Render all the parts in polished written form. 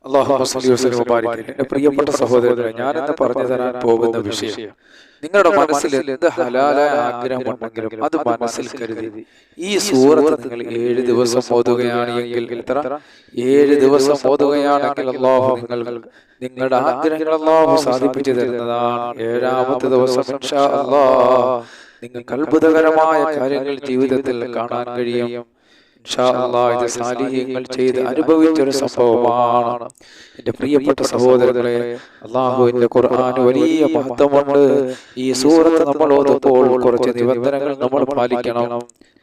അല്ലാഹുമ്മ സ്വല്ലി വസല്ലം വബാരിക്. എന്റെ പ്രിയപ്പെട്ട സഹോദരങ്ങളെ, ഞാനിന്ന് പറഞ്ഞു തരാൻ പോകുന്ന വിഷയം, നിങ്ങളുടെ മനസ്സിൽ എന്ത് ഹലാലായ ആഗ്രഹമുണ്ടെങ്കിലും അത് മനസ്സിൽ കരുതി ഈ സൂറത്ത് നിങ്ങൾ 7 ദിവസം ഓതുകയാണെങ്കിൽ, എത്ര 7 ദിവസം ഓതുകയാണെങ്കിൽ അല്ലാഹു നിങ്ങളുടെ ആഗ്രഹങ്ങൾ അല്ലാഹു സാധിപ്പിച്ചു തരുന്നതാണ്. 7ാമത്തെ ദിവസം ഇൻഷാ അല്ലാഹ് നിങ്ങൾക്ക് അത്ഭുതകരമായ കാര്യങ്ങൾ ജീവിതത്തിൽ കാണാൻ കഴിയും. ഇൻഷാ അല്ലാഹ് ഇത് സാലിഹ്യങ്ങൾ ചെയ്ത് അനുഭവിച്ചൊരു സംഭവമാണ്. എന്റെ പ്രിയപ്പെട്ട സഹോദരങ്ങളെ, അല്ലാഹുവിന്റെ ഖുർആൻ വലിയ മഹത്വമുണ്ട്. ഈ സൂറത്ത് നമ്മൾ ഓതുമ്പോൾ കുറച്ച് നിബന്ധനകൾ നമ്മൾ പാലിക്കണം.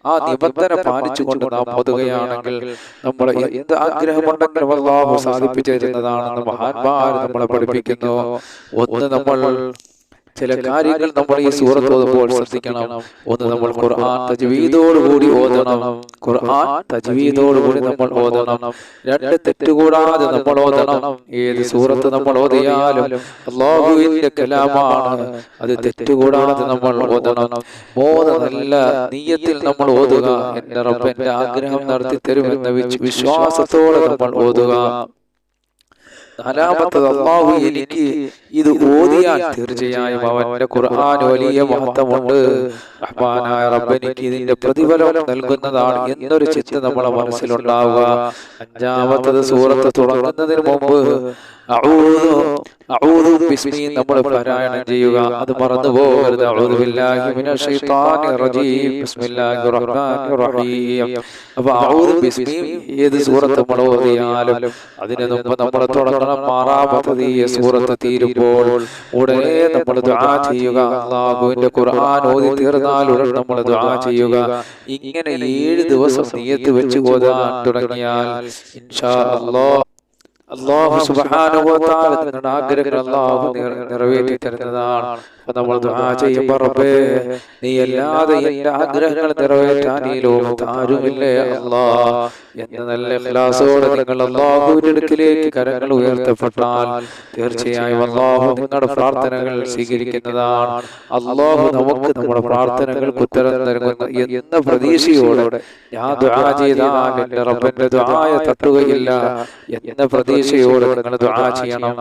ആ നിബന്ധന പാലിച്ചുകൊണ്ട് നാം ഓതുകയാണെങ്കിൽ നമ്മൾ എന്ത് ആഗ്രഹമുണ്ടെങ്കിലും അല്ലാഹു സാധിപ്പിച്ചു തരുന്നതാണെന്ന് മഹാന്മാർ നമ്മളെ പഠിപ്പിക്കുന്നു. ഒന്ന്, നമ്മൾ ചില കാര്യങ്ങൾ നമ്മൾ ഈ സൂറത്ത് ഓതുമ്പോൾ ശ്രദ്ധിക്കണം. ഒന്ന്, നമ്മൾ ഖുർആൻ തജ്വീദോടുകൂടി ഓതണം. ഖുർആൻ തജ്വീദോടുകൂടി നമ്മൾ ഓതണം. 2, തെറ്റുകൂടാതെ നമ്മൾ ഓതണം. ഏത് സൂറത്ത് നമ്മൾ ഓതിയാലും അല്ലാഹുവിന്റെ കലാമാണ്, അത് തെറ്റുകൂടാതെ നമ്മൾ ഓതണം. 3, നല്ല നിയ്യത്തിൽ നമ്മൾ ഓതുക. എന്റെ റബ്ബ് എന്റെ ആഗ്രഹം നടത്തി തരുമെന്ന വിശ്വാസത്തോടെ നമ്മൾ ഓതുക. 4, അല്ലാഹു എനിക്ക് ഇത് ഓതിയാൽ തീർച്ചയായും അവന്റെ ഖുർആൻ വലിയ മഹത്വമുണ്ട്. റഹ്മാനായ റബ്ബ് എനിക്ക് ഇതിന്റെ പ്രതിഫലം നൽകുന്നതാണ് എന്നൊരു ചിന്ത നമ്മളെ മനസ്സിലുണ്ടാവുക. 5, സൂറത്ത് തുടങ്ങുന്നതിന് മുമ്പ് അഊദു ബിസ്മി നമ്മൾ പാരായണം ചെയ്യുക. അത് മറന്നു പോകരുത്. അഊദു ബില്ലാഹി മിനശ് ശൈത്താനിർ റജീം ബിസ്മില്ലാഹിർ റഹ്മാനിർ റഹീം. അപ്പോൾ അഊദു ബിസ്മി ഏത് സൂറത്ത് നമ്മൾ ഓതിയാലും അതിന് മുമ്പ് നമ്മൾ തുടങ്ങണം. 6ാമത്തത് ഈ സൂറത്ത് തീരുമ്പോൾ ഉടനെ നമ്മൾ ദുആ ചെയ്യുക. അല്ലാഹുവിന്റെ ഖുർആൻ ഓതി തീർന്നാൽ ഉടനെ നമ്മൾ ദുആ ചെയ്യുക. ഇങ്ങനെ 7 ദിവസം നിയ്യത്ത് വെച്ച് ഓതാൻ തുടങ്ങിയാൽ ഇൻഷാ അല്ലാഹ് അല്ലാഹു സുബ്ഹാനഹു വ തആല നിങ്ങളുടെ ആഗ്രഹങ്ങൾ അല്ലാഹു നിറവേറ്റി തരുന്നതാണ്. അപ്പോൾ നമ്മൾ ദുആ ചെയ്യുമ്പോൾ, റബ്ബേ നീ അല്ലാതെ എൻ്റെ ആഗ്രഹങ്ങൾ നിറവേറ്റാൻ ഈ ലോകത്ത് ആരുമില്ലേ അല്ലാഹ് എന്ന് നല്ല ഇഖ്ലാസോടെ നിങ്ങൾ അല്ലാഹുവിന്റെ അടുക്കലേക്ക് കരങ്ങൾ ഉയർത്തപ്പെട്ടാൽ തീർച്ചയായും അല്ലാഹു നിങ്ങളുടെ പ്രാർത്ഥനകൾ സ്വീകരിക്കുന്നതാണ്. അല്ലാഹു നമുക്ക് നമ്മുടെ പ്രാർത്ഥനകൾക്ക് ഉത്തരം നൽകുന്ന എന്ന പ്രതീക്ഷയോടെ ഞാൻ ദുആ ചെയ്താൽ എൻ്റെ റബ്ബിന്റെ ദുആയെ തട്ടുകയില്ല എന്ന പ്രതീക്ഷയോടെ നിങ്ങൾ ദുആ ചെയ്യണം.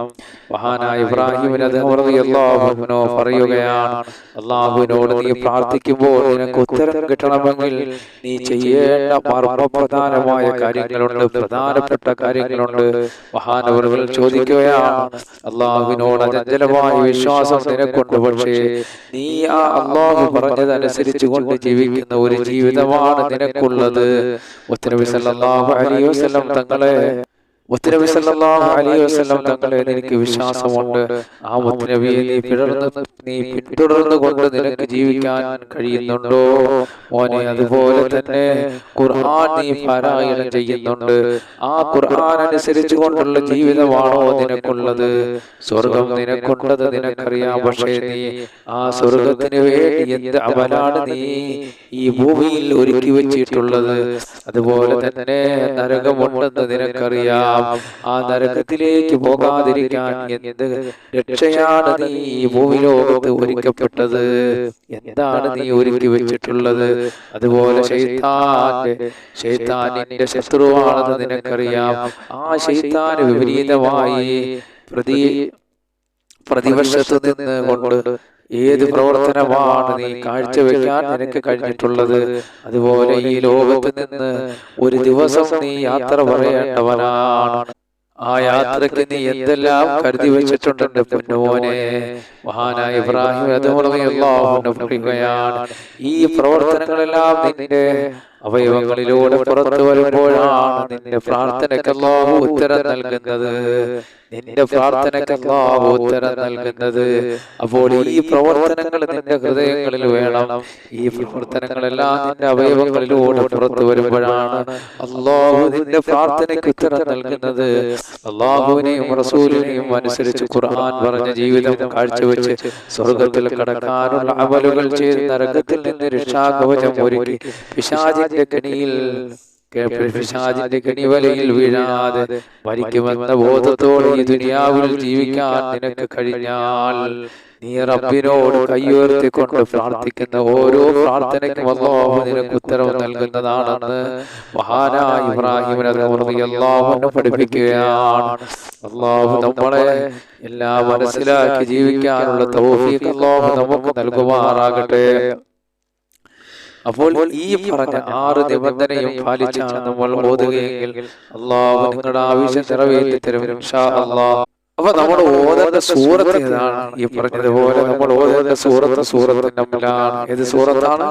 മഹാനായ ഇബ്രാഹിം റളിയല്ലാഹു അൻഹു പറയുകയാണ്, അല്ലാഹുവിനോട് നീ പ്രാർത്ഥിക്കുമ്പോൾ നിനക്ക് ഉത്തരം കിട്ടണമെങ്കിൽ നീ ചെയ്യേണ്ട മർമ്മപ്രധാനമായ കാര്യങ്ങളുണ്ട്, പ്രധാനപ്പെട്ട കാര്യങ്ങളുണ്ട്. മഹാനവറുകൾ ചോദിക്കുകയാണ്, അല്ലാഹുവിനോട് അചഞ്ചലമായ വിശ്വാസം നിനക്കുണ്ട്, പക്ഷേ നീ ആ അല്ലാഹു പറഞ്ഞതനുസരിച്ച് കൊണ്ട് ജീവിക്കുന്ന ഒരു ജീവിതമാണ് നിനക്കുള്ളത്. മുത്തനബി സല്ലല്ലാഹു അലൈഹി വസല്ലം തങ്ങളെ നിനക്ക് വിശ്വാസമുണ്ട്. ആ മുത്തനബിയെ നീ പിന്തുടർന്നു കൊണ്ട് നിനക്ക് ജീവിക്കാൻ കഴിയുന്നുണ്ടോ മോനെ? അതുപോലെ തന്നെ ഖുർആൻ നീ പാരായണം ചെയ്യുന്നുണ്ട്. ആ ഖുർആൻ അനുസരിച്ച് കൊണ്ടുള്ള ജീവിതമാണോ നിനക്കുള്ളത്? സ്വർഗം നിനക്കുള്ളത് നിനക്കറിയാം, പക്ഷേ നീ ആ സ്വർഗത്തിന് വേണ്ടി എന്ത് അമലാണ് നീ ഈ ഭൂമിയിൽ ഒരുക്കി വെച്ചിട്ടുള്ളത്? അതുപോലെ തന്നെ നരകമുണ്ടെന്ന് നിനക്കറിയാം. ആ നരകത്തിലേക്ക് പോകാതിരിക്കാൻ എന്ത് രക്ഷയാണ് നീ ഈ ഭൂമിലോകത്ത് ഒരുക്കപ്പെട്ടത്? എന്താണ് നീ ഒരുക്കി വെച്ചിട്ടുള്ളത്? അതുപോലെ ശൈത്താനിന്റെ ശത്രുവാണെന്ന് നിനക്കറിയാം. ആ ശൈത്താന് വിപരീതമായി പ്രതിപക്ഷത്ത് നിന്ന് കൊണ്ട് ഏത് പ്രവർത്തനമാണ് നീ കാഴ്ചവെക്കാൻ നിനക്ക് കഴിഞ്ഞിട്ടുള്ളത്? അതുപോലെ ഈ ലോകത്ത് നിന്ന് ഒരു ദിവസം നീ യാത്ര പറയേണ്ടവനാണ്. ആ യാത്രക്ക് നീ എന്തെല്ലാം കരുതി വെച്ചിട്ടുണ്ട് പൊന്നുമോനെ? മഹാനായ ഇബ്രാഹിം റളിയല്ലാഹു പറയുകയാണ്, ഈ പ്രവർത്തനങ്ങളെല്ലാം നിന്റെ അവയവങ്ങളിലൂടെ പുറത്തു വരുമ്പോഴാണ് നിന്റെ പ്രാർത്ഥനയ്ക്ക് അല്ലാഹു ഉത്തരം നൽകുന്നത്. അപ്പോൾ ഈ പ്രവർത്തനങ്ങൾ നിന്റെ ഹൃദയങ്ങളിൽ വേണം. ഈ പ്രവർത്തനങ്ങളെല്ലാം നിന്റെ അവയവങ്ങളിലൂടെ പുറത്തു വരുമ്പോഴാണ് അല്ലാഹു നിന്റെ പ്രാർത്ഥനയ്ക്ക് ഉത്തരം നൽകുന്നത്. അല്ലാഹുവിനെയും റസൂലിനെയും അനുസരിച്ച് ഖുർആൻ പറഞ്ഞ ജീവിതം കാഴ്ചവെച്ച് സ്വർഗത്തിൽ കടക്കാനുള്ള അമലുകൾ ചെയ്ത് നരകത്തിൽ നിന്ന് രക്ഷാകവചം ഒരുക്കി പിശാചിന്റെ കെണിവലയിൽ വീഴാതെ മരിക്കുമെന്ന ബോധത്തോടെ ഈ ദുനിയാവിൽ ജീവിക്കാൻ നിനക്ക് കഴിഞ്ഞാൽ നീ റബ്ബിനോട് കയ്യുയർത്തിക്കൊണ്ട് പ്രാർത്ഥിക്കുന്ന ഓരോ പ്രാർത്ഥനയ്ക്കും അല്ലാഹു നിനക്ക് ഉത്തരവ് നൽകുന്നതാണെന്ന് മഹാനായ ഇബ്രാഹിം റളിയല്ലാഹു പഠിപ്പിക്കുകയാണ്. അല്ലാഹു നമ്മളെ എല്ലാം മനസ്സിലാക്കി ജീവിക്കാനുള്ള തൗഫീഖ് അല്ലാഹു നമുക്ക് നൽകുമാറാകട്ടെ. അപ്പോൾ ഈ പറഞ്ഞ 6 നിബന്ധനയും പാലിച്ചാണ് നമ്മൾ ഓതുകയെങ്കിൽ അല്ലാഹു നിങ്ങളുടെ ആവശ്യം നിറവേറ്റി തരും ഇൻഷാ അല്ലാഹ്. അപ്പൊ നമ്മൾ ഓതേണ്ട സൂറത്ത് ഏതാണ്? ഈ പറഞ്ഞതുപോലെ നമ്മൾ ഓതേണ്ട സൂറത്ത് നംലാണ്. ഏത് സൂറത്താണ്?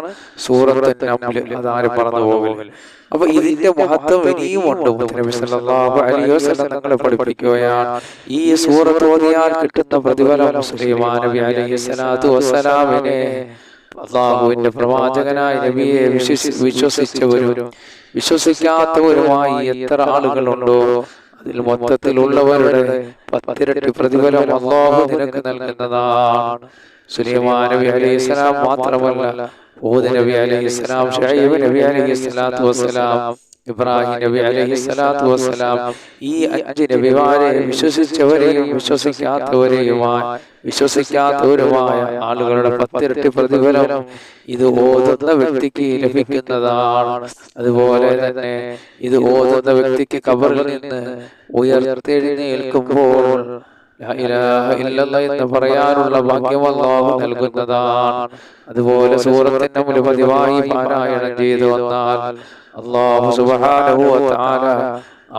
സൂറത്ത് നംൽ. അതാരും പറഞ്ഞു പോകില്ല. അപ്പൊ ഇതിന്റെ മഹത്വം ഇനിയുമുണ്ട്. നബി സല്ലല്ലാഹു അലൈഹി വസല്ലം തങ്ങളെ പഠിപ്പിക്കുകയാണ്, ഈ സൂറത്ത് ഓതിയാൽ കിട്ടുന്ന പ്രതിഫലം സുലൈമാൻ നബി അലൈഹി സ്വലാത്തു വസ്സലാമിനെ അല്ലാഹുവിന്റെ പ്രവാചകനായ നബിയെ വിശ്വസിച്ചവരും വിശ്വസിക്കാത്തവരുമായി എത്ര ആളുകളുണ്ടോ അതിൽ മൊത്തത്തിലുള്ളവരുടെ 10 ഇരട്ടി പ്രതിഫലം അല്ലാഹു നിനക്ക് നൽകുന്നതാണ്. സുലൈമാൻ നബി അലൈഹിസ്സലാം മാത്രമല്ല, ഹൂദ് നബി അലൈഹിസ്സലാം, ശുഐബ് നബി അലൈഹിസ്സലാത്തു വസ്സലാം, ഇബ്രാഹിം നബി അലൈഹിസ്സലാത്തു വസ്സലാം, ഈ 5 നബിമാരെ വിശ്വസിച്ചവരെയും വിശ്വസിക്കാത്തവരുമായ ആളുകളുടെ 10 ഇരട്ടി പ്രതിഫലം ഇത് ഓതുന്ന വ്യക്തിക്ക് ലഭിക്കുന്നതാണ്. അതുപോലെ തന്നെ ഇത് ഓതുന്ന വ്യക്തിക്ക് ഖബറിൽ നിന്ന് ഉയർത്തെഴുന്നേൽക്കുമ്പോൾ ലാ ഇലാഹ ഇല്ലല്ലാഹ് എന്ന് പറയാനുള്ള ഭാഗ്യം അല്ലാഹു നൽകുന്നതാണ്. അതുപോലെ സൂറത്തിന്റെ മുഴുവൻ പതിവായി പാരായണം ചെയ്തു വന്നാൽ അല്ലാഹു സുബ്ഹാനഹു വ തആല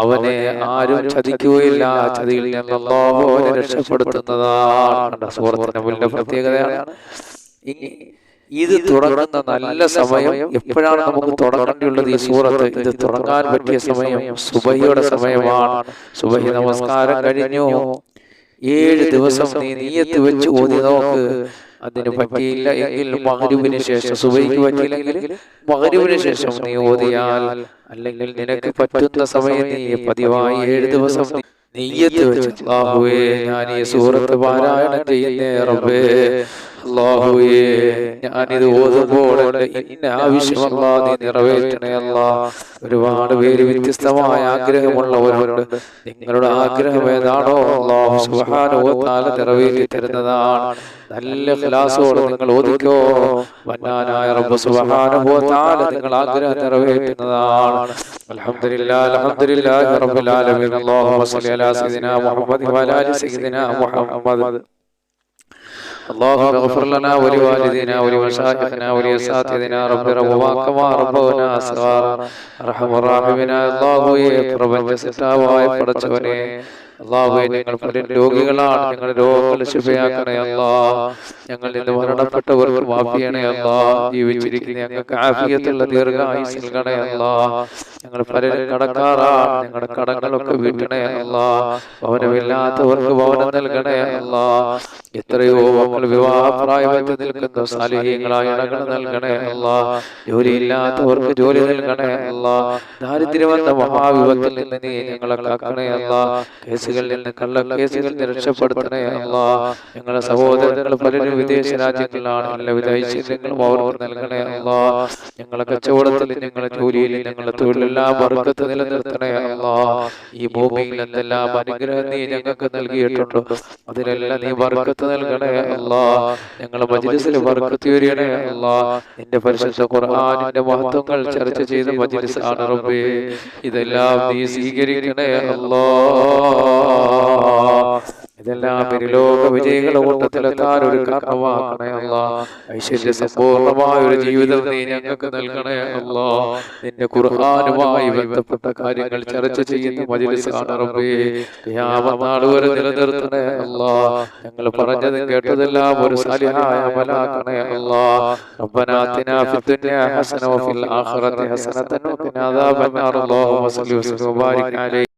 അവനെ ആരും ചതിക്കുകയില്ല, ചതിയിൽ നിന്ന് അല്ലാഹു അവനെ രക്ഷപ്പെടുത്തുന്നതാണ്. സൂറത്തിന്റെ മുഴുവൻ പ്രത്യേകതയാണ്. ഇത് തുടങ്ങുന്ന നല്ല സമയം എപ്പോഴാണ് നമുക്ക് തുടങ്ങേണ്ടിയുള്ളത്? ഈ സൂറത്ത് ഇത് തുടങ്ങാൻ പറ്റിയ സമയം സുബഹിയുടെ സമയമാണ്. സുബഹി നമസ്കാരം കഴിഞ്ഞു 7 ദിവസം നീ നിയ്യത്ത് വെച്ച് ഓതി നോക്ക്. അതിന് പറ്റിയില്ല എങ്കിൽ മഗ്രിബിന് ശേഷം, സുബഹിക്ക് പറ്റിയില്ലെങ്കിൽ മഗ്രിബിന് ശേഷം നീ ഓതിയാൽ, അല്ലെങ്കിൽ നിനക്ക് പറ്റുന്ന സമയം നീ പതിവായി 7 ദിവസം നിയ്യത്ത് വെച്ച് അല്ലാഹുവേ ഞാൻ ഈ സൂറത്ത് പാരായണം ചെയ്യുന്നേ റബ്ബേ, അല്ലാഹുവേ ഞാനിത് ഓതുമ്പോൾ ഇന്ന ആവശ്യം അല്ലാഹ് നീ നിറവേറ്റണേ അല്ലാഹ്. ഒരുപാട് പേര് വ്യത്യസ്തമായ ആഗ്രഹമുള്ളവരുണ്ട്. നിങ്ങളുടെ ആഗ്രഹം ഏതാണോ അല്ലാഹു സുബ്ഹാനഹു വ തആല നിറവേറ്റി തരുന്നതാണ്. നല്ല ഇഖ്ലാസോടെ നിങ്ങൾ ഓതിക്കോ, വന്നാനായ റബ്ബ് സുബ്ഹാനഹു വ തആല നിങ്ങൾ ആഗ്രഹം നിറവേറ്റുന്നതാണ്. അൽഹംദുലില്ലാഹി റബ്ബിൽ ആലമീൻ. അല്ലാഹുമ്മ സ്വല്ലി അലാ സയ്യിദിനാ മുഹമ്മദ് വ അലാ ആലി സയ്യിദിനാ മുഹമ്മദ്. اللهم اغفر لنا ولوالدينا ولمشايخنا ولأساتذتنا رب ربنا كما ربنا صغارا أرحم الراحمين. അല്ലാഹുവേ പ്രപഞ്ചസിതാവായ പടച്ചവനെ, അല്ലാഹുവേ ഞങ്ങൾ പല രോഗികളാണ്, ഞങ്ങളുടെ രോഗങ്ങൾ ശിഫയാക്കണേ അല്ലാഹ്. ഞങ്ങളിൽ നിന്ന് മരണപ്പെട്ടവർക്ക് മാഫി ചെയ്യണേ അല്ലാഹ്. ജീവിച്ചിരിക്കുന്ന ഞങ്ങൾക്ക് ആഫിയത്തുള്ള ദീർഘായുസ്സ് നൽകണേ അല്ലാഹ്. ഞങ്ങൾ പലരും കടക്കാറാണ്, ഞങ്ങളുടെ കടങ്ങളൊക്കെ വീട്ടണേ അല്ലാഹ്. ഭവനമില്ലാത്തവർക്ക് ഭവനം നൽകണേ അല്ലാഹ്. എത്രയോ മക്കൾ വിവാഹപ്രായത്തിൽ നിൽക്കുന്ന സാലിഹീങ്ങളായ ഇണകൾ നൽകണേ അല്ലാഹ്. ജോലിയില്ലാത്തവർക്ക് ജോലി നൽകണേ അല്ലാഹ്. ദാരിദ്ര്യമെന്ന മഹാവിപത്തിൽ നിന്ന് നീ ഞങ്ങളെ കാക്കണേ അല്ലാഹ്. കേസുകളിൽ നിന്ന്, കള്ളക്കേസുകളിൽ നിന്ന് രക്ഷപ്പെടുത്തണേ അല്ലാഹ്. ഞങ്ങളുടെ സഹോദരങ്ങൾ പലരും വിദേശ രാജ്യങ്ങളിലാണ്, എല്ലാവിധ ഐശ്വര്യങ്ങളും അവർക്ക് നൽകണേ അല്ലാഹ്. ഞങ്ങളുടെ കച്ചവടത്തിൽ, ഞങ്ങളുടെ ജോലിയിൽ, ഞങ്ങളുടെ തൊഴിലെല്ലാം ബർക്കത്ത് നിലനിർത്തണേ അല്ലാഹ്. ഈ ഭൂമിയിൽ എന്തെല്ലാം അനുഗ്രഹം നീ ഞങ്ങൾക്ക് നൽകിയിട്ടുണ്ടോ അതിലെല്ലാം നീ ബർക്കത്ത് നൽകണേ അല്ലാഹ്. ഞങ്ങളുടെ മജ്ലിസിൽ ബർക്കത്ത് ചൊരിയണേ അല്ലാഹ്. നിന്റെ പരിശുദ്ധ ഖുർആനിന്റെ മഹത്വങ്ങൾ ചർച്ച ചെയ്ത മജ്ലിസ് ആണ് റബ്ബേ. ഇതെല്ലാം നീ സ്വീകരിക്കണേ അല്ലാഹ്. ഇതെല്ലാം ഇരുലോക വിജയികളുടെ കൂട്ടത്തിലെത്താൻ ഒരു കാരണമാക്കണേ അല്ലാഹ്. ഐശ്വര്യ സമ്പൂർണമായ ഒരു ജീവിതം നീ ഞങ്ങൾക്ക് നൽകണേ അല്ലാഹ്. നിന്റെ ഖുർആനുമായി ബന്ധപ്പെട്ട കാര്യങ്ങൾ ചർച്ച ചെയ്യുന്ന മജ്ലിസാണ് റബ്ബേ. ഖിയാമത്ത് നാൾ വരെ നിലനിർത്തണേ അല്ലാഹ്. ഞങ്ങൾ പറഞ്ഞതും കേട്ടതെല്ലാം ഒരു സാലിഹായ അമലാക്കണേ അല്ലാഹ്. റബ്ബനാ ആതിനാ ഫിദ്ദുനിയാ ഹസന വഫിൽ ആഖിറതി ഹസനതൻ വഖിനാ അദാബന്നാർ. അല്ലാഹുമ്മ സ്വല്ലി വസല്ലിം വബാരിക് അലൈഹി.